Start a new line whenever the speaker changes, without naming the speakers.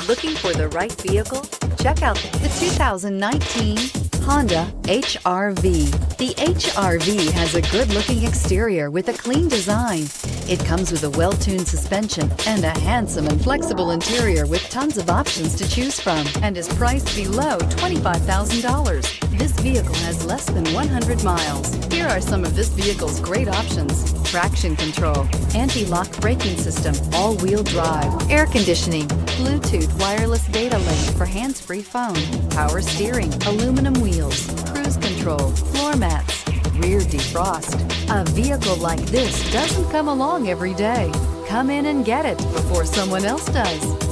Looking for the right vehicle? Check out the 2019 Honda HR-V. The HR-V has a good-looking exterior with a clean design. It comes with a well-tuned suspension and a handsome and flexible interior with tons of options to choose from, and is priced below $25,000. This vehicle has less than 100 miles. Here are some of this vehicle's great options: traction control, anti-lock braking system, all-wheel drive, air conditioning, Bluetooth wireless data link for hands-free phone, power steering, aluminum wheels, cruise control, floor mats, rear defrost. A vehicle like this doesn't come along every day. Come in and get it before someone else does.